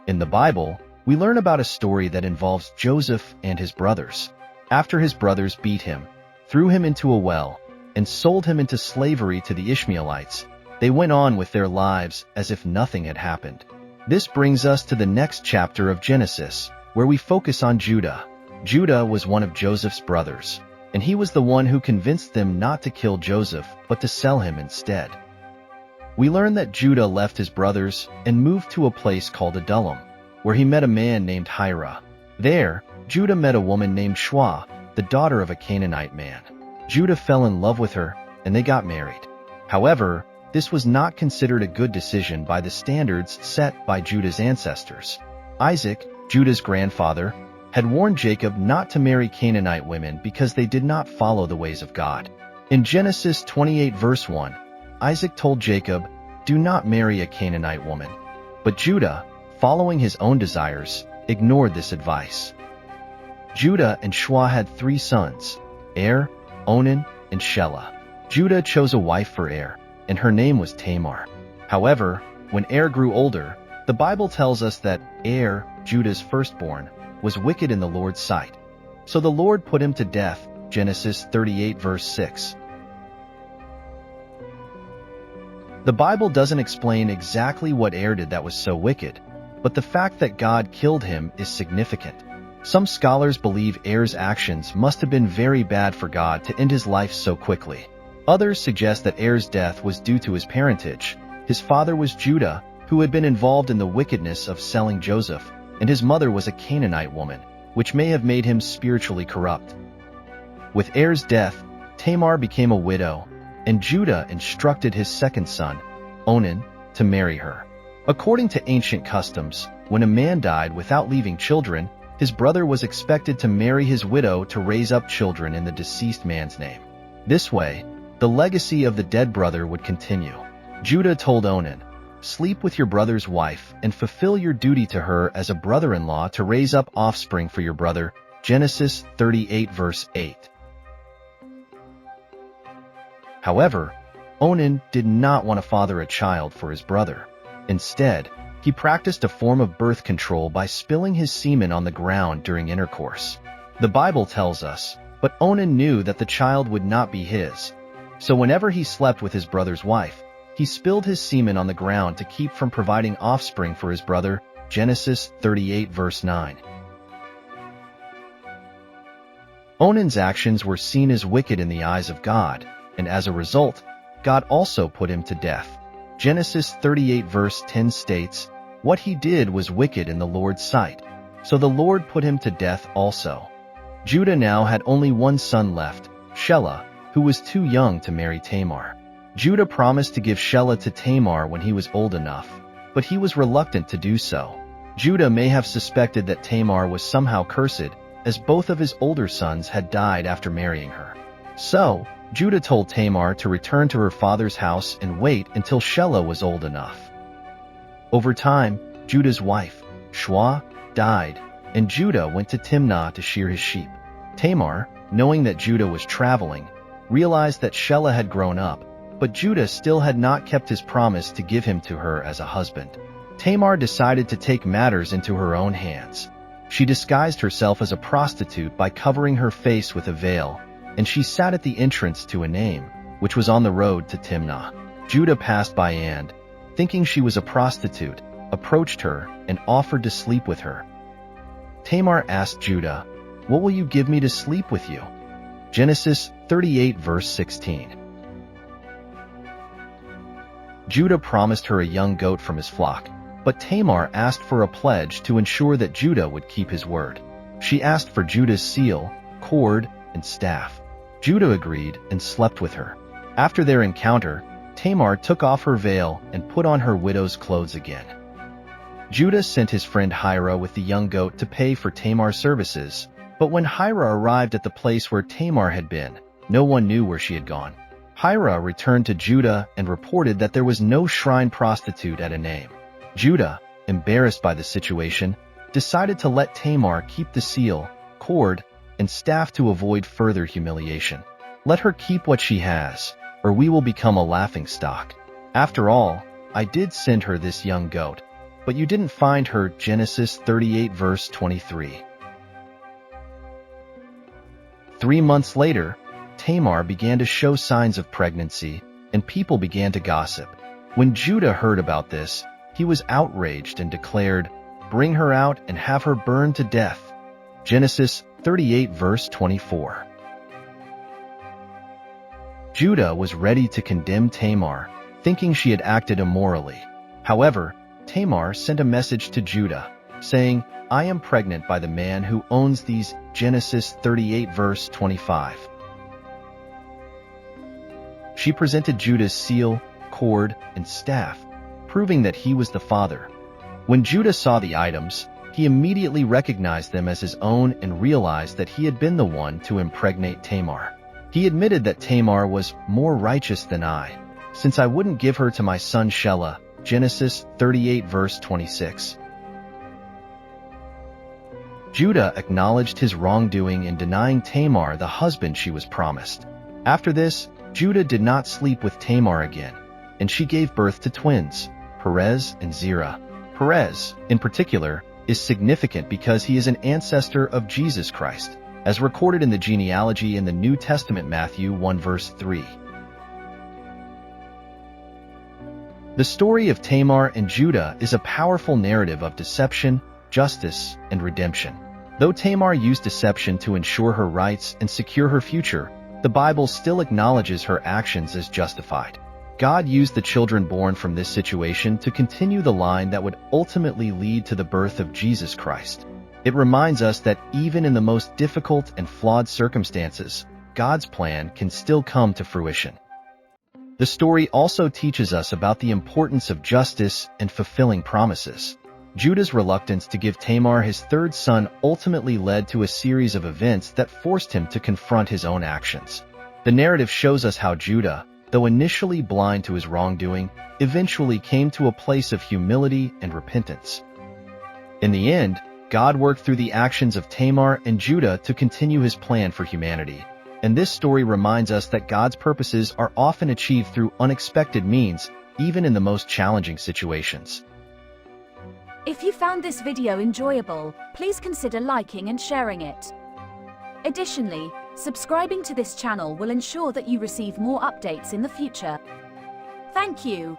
In the Bible, we learn about a story that involves Joseph and his brothers. After his brothers beat him, threw him into a well, and sold him into slavery to the Ishmaelites, they went on with their lives as if nothing had happened. This brings us to the next chapter of Genesis, where we focus on Judah. Judah was one of Joseph's brothers, and he was the one who convinced them not to kill Joseph, but to sell him instead. We learn that Judah left his brothers and moved to a place called Adullam, where he met a man named Hira. There, Judah met a woman named Shua, the daughter of a Canaanite man. Judah fell in love with her, and they got married. However, this was not considered a good decision by the standards set by Judah's ancestors. Isaac, Judah's grandfather, had warned Jacob not to marry Canaanite women because they did not follow the ways of God. In Genesis 28 verse 1, Isaac told Jacob, "Do not marry a Canaanite woman." But Judah, following his own desires, ignored this advice. Judah and Shua had 3 sons, Er, Onan, and Shelah. Judah chose a wife for Er, and her name was Tamar. However, when Er grew older, the Bible tells us that Er, Judah's firstborn, was wicked in the Lord's sight. So the Lord put him to death, Genesis 38 verse 6. The Bible doesn't explain exactly what Er did that was so wicked, but the fact that God killed him is significant. Some scholars believe Er's actions must have been very bad for God to end his life so quickly. Others suggest that Er's death was due to his parentage. His father was Judah, who had been involved in the wickedness of selling Joseph, and his mother was a Canaanite woman, which may have made him spiritually corrupt. With Er's death, Tamar became a widow, and Judah instructed his second son, Onan, to marry her. According to ancient customs, when a man died without leaving children, his brother was expected to marry his widow to raise up children in the deceased man's name. This way, the legacy of the dead brother would continue. Judah told Onan, "Sleep with your brother's wife and fulfill your duty to her as a brother-in-law to raise up offspring for your brother." Genesis 38 verse 8. However, Onan did not want to father a child for his brother. Instead, he practiced a form of birth control by spilling his semen on the ground during intercourse. The Bible tells us, but Onan knew that the child would not be his. So whenever he slept with his brother's wife, he spilled his semen on the ground to keep from providing offspring for his brother. Genesis 38 verse 9. Onan's actions were seen as wicked in the eyes of God, and as a result, God also put him to death. Genesis 38 verse 10 states, "What he did was wicked in the Lord's sight, so the Lord put him to death also." Judah now had only one son left, Shelah, who was too young to marry Tamar. Judah promised to give Shelah to Tamar when he was old enough, but he was reluctant to do so. Judah may have suspected that Tamar was somehow cursed, as both of his older sons had died after marrying her. So, Judah told Tamar to return to her father's house and wait until Shelah was old enough. Over time, Judah's wife, Shua, died, and Judah went to Timnah to shear his sheep. Tamar, knowing that Judah was traveling, realized that Shelah had grown up, but Judah still had not kept his promise to give him to her as a husband. Tamar decided to take matters into her own hands. She disguised herself as a prostitute by covering her face with a veil, and she sat at the entrance to Enaim, which was on the road to Timnah. Judah passed by and, thinking she was a prostitute, approached her and offered to sleep with her. Tamar asked Judah, "What will you give me to sleep with you?" Genesis 38 verse 16. Judah promised her a young goat from his flock, but Tamar asked for a pledge to ensure that Judah would keep his word. She asked for Judah's seal, cord, and staff. Judah agreed and slept with her. After their encounter, Tamar took off her veil and put on her widow's clothes again. Judah sent his friend Hira with the young goat to pay for Tamar's services, but when Hira arrived at the place where Tamar had been, no one knew where she had gone. Hira returned to Judah and reported that there was no shrine prostitute at Enaim. Judah, embarrassed by the situation, decided to let Tamar keep the seal, cord, and staff to avoid further humiliation. "Let her keep what she has, or we will become a laughingstock. After all, I did send her this young goat, but you didn't find her. Genesis 38 verse 23. 3 months later, Tamar began to show signs of pregnancy, and people began to gossip. When Judah heard about this, he was outraged and declared, "Bring her out and have her burned to death." Genesis 38 verse 24. Judah was ready to condemn Tamar, thinking she had acted immorally. However, Tamar sent a message to Judah, saying, "I am pregnant by the man who owns these." Genesis 38 verse 25. She presented Judah's seal, cord, and staff, proving that he was the father. When Judah saw the items, he immediately recognized them as his own and realized that he had been the one to impregnate Tamar. He admitted that Tamar was more righteous than I, since I wouldn't give her to my son Shelah. Genesis 38 verse 26. Judah acknowledged his wrongdoing in denying Tamar the husband she was promised. After this, Judah did not sleep with Tamar again, and she gave birth to twins, Perez and Zerah. Perez, in particular, is significant because he is an ancestor of Jesus Christ, as recorded in the genealogy in the New Testament, Matthew 1 verse 3. The story of Tamar and Judah is a powerful narrative of deception, justice, and redemption. Though Tamar used deception to ensure her rights and secure her future, the Bible still acknowledges her actions as justified. God used the children born from this situation to continue the line that would ultimately lead to the birth of Jesus Christ. It reminds us that even in the most difficult and flawed circumstances, God's plan can still come to fruition. The story also teaches us about the importance of justice and fulfilling promises. Judah's reluctance to give Tamar his third son ultimately led to a series of events that forced him to confront his own actions. The narrative shows us how Judah, though initially blind to his wrongdoing, eventually came to a place of humility and repentance. In the end, God worked through the actions of Tamar and Judah to continue his plan for humanity. And this story reminds us that God's purposes are often achieved through unexpected means, even in the most challenging situations. If you found this video enjoyable, please consider liking and sharing it. Additionally, subscribing to this channel will ensure that you receive more updates in the future. Thank you.